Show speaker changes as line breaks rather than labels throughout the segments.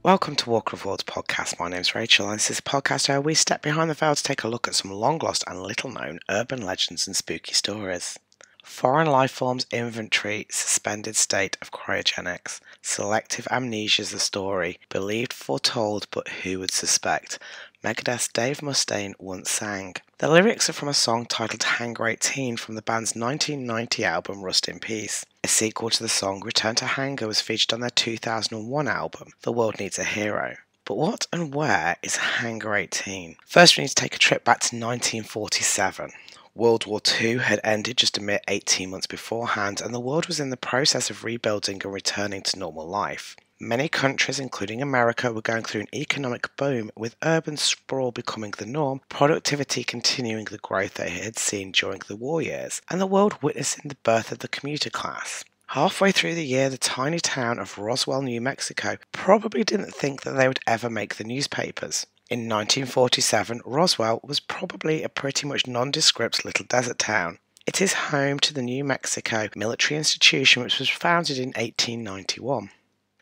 Welcome to Walker of Worlds podcast. My name's Rachel, and this is a podcast where we step behind the veil to take a look at some long-lost and little-known urban legends and spooky stories. Foreign life forms inventory, suspended state of cryogenics, selective amnesia is the story, believed foretold but who would suspect. Megadeth's Dave Mustaine once sang. The lyrics are from a song titled Hangar 18 from the band's 1990 album Rust in Peace. A sequel to the song, Return to Hangar, was featured on their 2001 album, The World Needs a Hero. But what and where is Hangar 18? First, we need to take a trip back to 1947. World War II had ended just a mere 18 months beforehand, and the world was in the process of rebuilding and returning to normal life. Many countries, including America, were going through an economic boom, with urban sprawl becoming the norm, productivity continuing the growth they had seen during the war years, and the world witnessing the birth of the commuter class. Halfway through the year, the tiny town of Roswell, New Mexico, probably didn't think that they would ever make the newspapers. In 1947, Roswell was probably a pretty much nondescript little desert town. It is home to the New Mexico Military Institution, which was founded in 1891.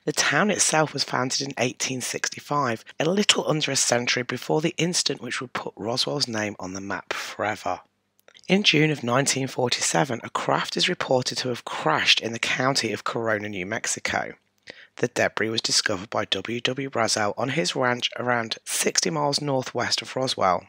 The town itself was founded in 1865, a little under a century before the incident which would put Roswell's name on the map forever. In June of 1947, a craft is reported to have crashed in the county of Corona, New Mexico. The debris was discovered by W. Roswell on his ranch around 60 miles northwest of Roswell.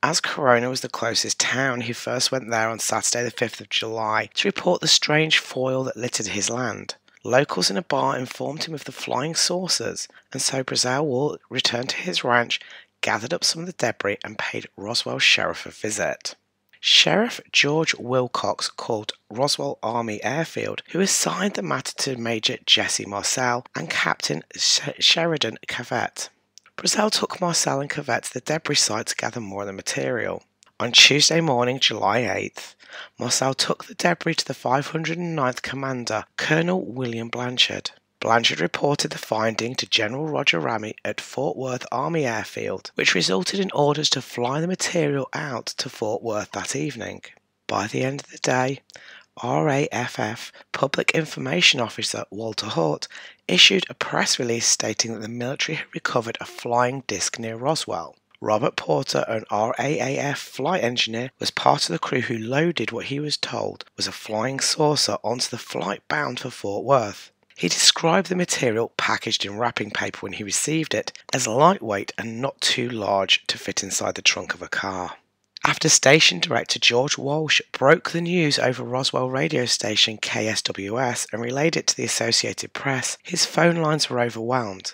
As Corona was the closest town, he first went there on Saturday the 5th of July to report the strange foil that littered his land. Locals in a bar informed him of the flying saucers, and so Roswell returned to his ranch, gathered up some of the debris, and paid Roswell Sheriff a visit. Sheriff George Wilcox called Roswell Army Airfield, who assigned the matter to Major Jesse Marcel and Captain Sheridan Cavett. Marcel took Marcel and Cavett to the debris site to gather more of the material. On Tuesday morning, July 8th, Marcel took the debris to the 509th Commander, Colonel William Blanchard. Blanchard reported the finding to General Roger Ramey at Fort Worth Army Airfield, which resulted in orders to fly the material out to Fort Worth that evening. By the end of the day, RAFF Public Information Officer Walter Haut issued a press release stating that the military had recovered a flying disc near Roswell. Robert Porter, an RAAF flight engineer, was part of the crew who loaded what he was told was a flying saucer onto the flight bound for Fort Worth. He described the material, packaged in wrapping paper when he received it, as lightweight and not too large to fit inside the trunk of a car. After station director George Walsh broke the news over Roswell radio station KSWS and relayed it to the Associated Press, his phone lines were overwhelmed.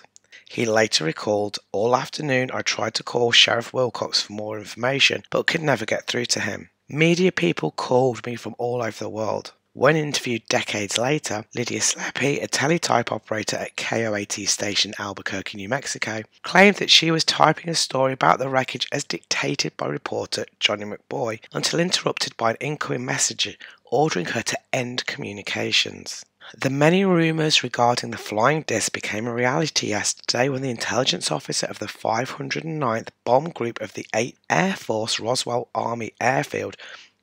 He later recalled, "All afternoon I tried to call Sheriff Wilcox for more information, but could never get through to him. Media people called me from all over the world." When interviewed decades later, Lydia Sleppy, a teletype operator at KOAT station Albuquerque, New Mexico, claimed that she was typing a story about the wreckage as dictated by reporter Johnny McBoy until interrupted by an incoming message ordering her to end communications. The many rumours regarding the flying disc became a reality yesterday when the intelligence officer of the 509th Bomb Group of the 8th Air Force Roswell Army Airfield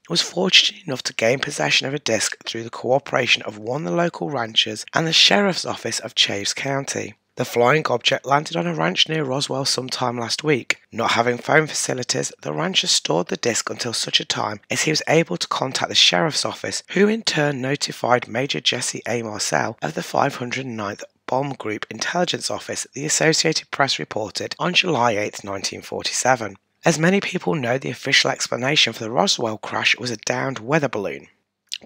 was fortunate enough to gain possession of a disc through the cooperation of one of the local ranchers and the Sheriff's Office of Chaves County. The flying object landed on a ranch near Roswell sometime last week. Not having phone facilities, the rancher stored the disc until such a time as he was able to contact the Sheriff's Office, who in turn notified Major Jesse A. Marcel of the 509th Bomb Group Intelligence Office, the Associated Press reported on July 8, 1947. As many people know, the official explanation for the Roswell crash was a downed weather balloon.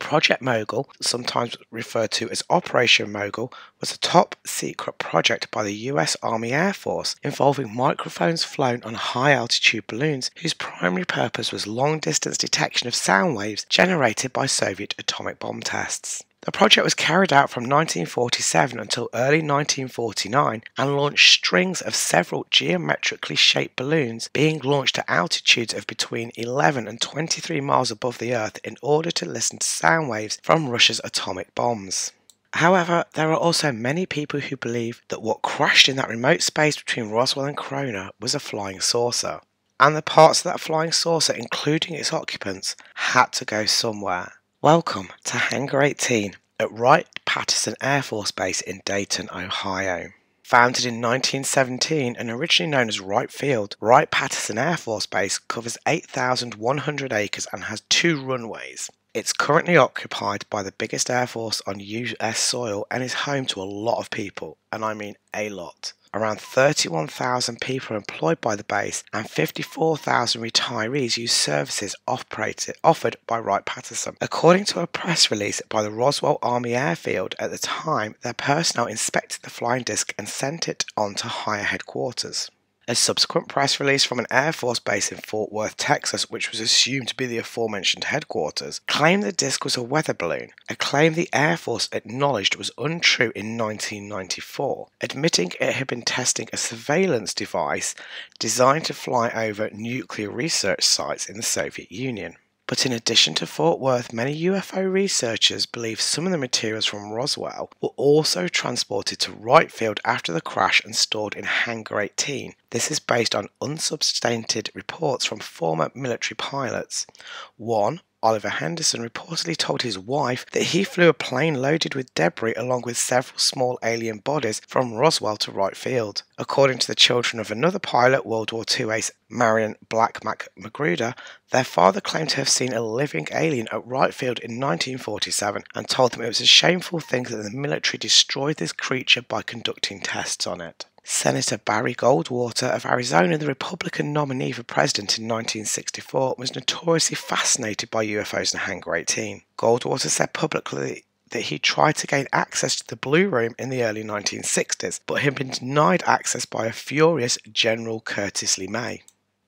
Project Mogul, sometimes referred to as Operation Mogul, was a top-secret project by the U.S. Army Air Force involving microphones flown on high-altitude balloons whose primary purpose was long-distance detection of sound waves generated by Soviet atomic bomb tests. The project was carried out from 1947 until early 1949 and launched strings of several geometrically shaped balloons being launched at altitudes of between 11 and 23 miles above the Earth in order to listen to sound waves from Russia's atomic bombs. However, there are also many people who believe that what crashed in that remote space between Roswell and Corona was a flying saucer, and the parts of that flying saucer, including its occupants, had to go somewhere. Welcome to Hangar 18 at Wright-Patterson Air Force Base in Dayton, Ohio. Founded in 1917 and originally known as Wright Field, Wright-Patterson Air Force Base covers 8,100 acres and has 2 runways. It's currently occupied by the biggest air force on US soil and is home to a lot of people, and I mean a lot. Around 31,000 people are employed by the base and 54,000 retirees use services offered by Wright-Patterson. According to a press release by the Roswell Army Airfield at the time, their personnel inspected the flying disc and sent it on to higher headquarters. A subsequent press release from an Air Force base in Fort Worth, Texas, which was assumed to be the aforementioned headquarters, claimed the disc was a weather balloon, a claim the Air Force acknowledged was untrue in 1994, admitting it had been testing a surveillance device designed to fly over nuclear research sites in the Soviet Union. But in addition to Fort Worth, many UFO researchers believe some of the materials from Roswell were also transported to Wright Field after the crash and stored in Hangar 18. This is based on unsubstantiated reports from former military pilots. One, Oliver Henderson, reportedly told his wife that he flew a plane loaded with debris along with several small alien bodies from Roswell to Wright Field. According to the children of another pilot, World War II ace Marion Black Magruder, their father claimed to have seen a living alien at Wright Field in 1947 and told them it was a shameful thing that the military destroyed this creature by conducting tests on it. Senator Barry Goldwater of Arizona, the Republican nominee for president in 1964, was notoriously fascinated by UFOs in Hangar 18. Goldwater said publicly that he tried to gain access to the Blue Room in the early 1960s, but had been denied access by a furious General Curtis LeMay.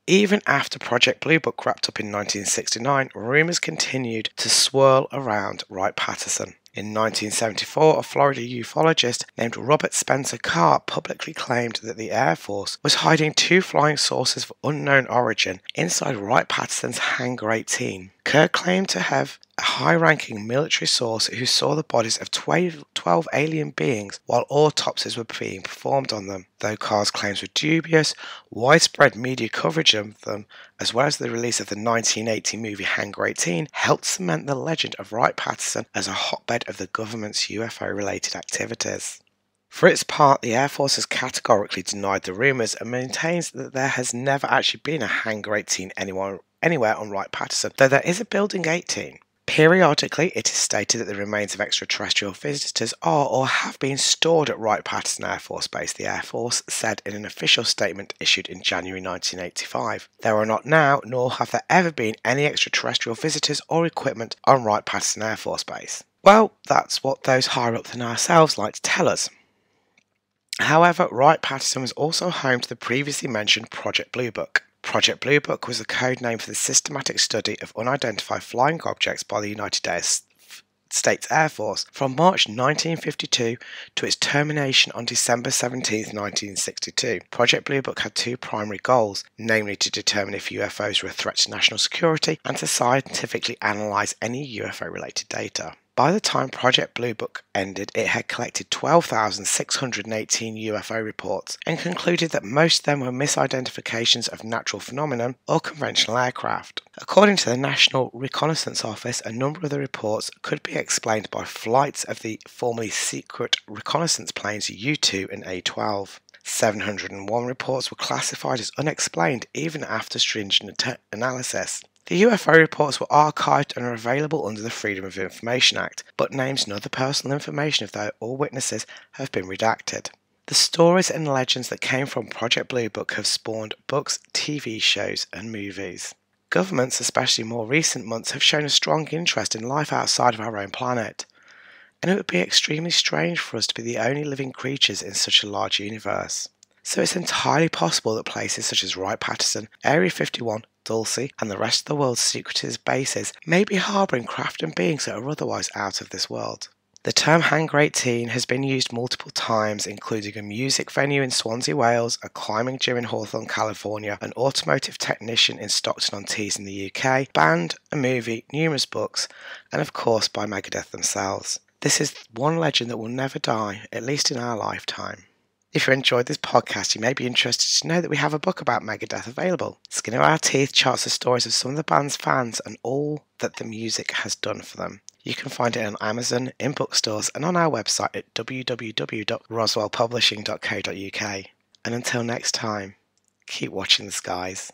Even after Project Blue Book wrapped up in 1969, rumours continued to swirl around Wright-Patterson. In 1974, a Florida ufologist named Robert Spencer Carr publicly claimed that the Air Force was hiding 2 flying saucers of unknown origin inside Wright-Patterson's Hangar 18. Carr claimed to have a high-ranking military source who saw the bodies of 12 alien beings while autopsies were being performed on them. Though Carr's claims were dubious, widespread media coverage of them, as well as the release of the 1980 movie Hangar 18, helped cement the legend of Wright-Patterson as a hotbed of the government's UFO-related activities. For its part, the Air Force has categorically denied the rumours and maintains that there has never actually been a Hangar 18 anywhere on Wright-Patterson, though there is a Building 18. Periodically, it is stated that the remains of extraterrestrial visitors are or have been stored at Wright-Patterson Air Force Base, the Air Force said in an official statement issued in January 1985. There are not now, nor have there ever been, any extraterrestrial visitors or equipment on Wright-Patterson Air Force Base. Well, that's what those higher up than ourselves like to tell us. However, Wright-Patterson was also home to the previously mentioned Project Blue Book. Project Blue Book was the code name for the systematic study of unidentified flying objects by the United States Air Force from March 1952 to its termination on December 17, 1962. Project Blue Book had 2 primary goals, namely to determine if UFOs were a threat to national security and to scientifically analyse any UFO-related data. By the time Project Blue Book ended, it had collected 12,618 UFO reports and concluded that most of them were misidentifications of natural phenomenon or conventional aircraft. According to the National Reconnaissance Office, a number of the reports could be explained by flights of the formerly secret reconnaissance planes U-2 and A-12. 701 reports were classified as unexplained even after stringent analysis. The UFO reports were archived and are available under the Freedom of Information Act, but names and other personal information of all witnesses have been redacted. The stories and legends that came from Project Blue Book have spawned books, TV shows, and movies. Governments, especially more recent months, have shown a strong interest in life outside of our own planet, and it would be extremely strange for us to be the only living creatures in such a large universe. So it's entirely possible that places such as Wright-Patterson, Area 51, Dulce, and the rest of the world's secretive bases may be harbouring craft and beings that are otherwise out of this world. The term Hangar 18 has been used multiple times, including a music venue in Swansea, Wales, a climbing gym in Hawthorne, California, an automotive technician in Stockton-on-Tees in the UK, band, a movie, numerous books, and of course by Megadeth themselves. This is one legend that will never die, at least in our lifetime. If you enjoyed this podcast, you may be interested to know that we have a book about Megadeth available. Skin of Our Teeth charts the stories of some of the band's fans and all that the music has done for them. You can find it on Amazon, in bookstores, and on our website at www.roswellpublishing.co.uk. And until next time, keep watching the skies.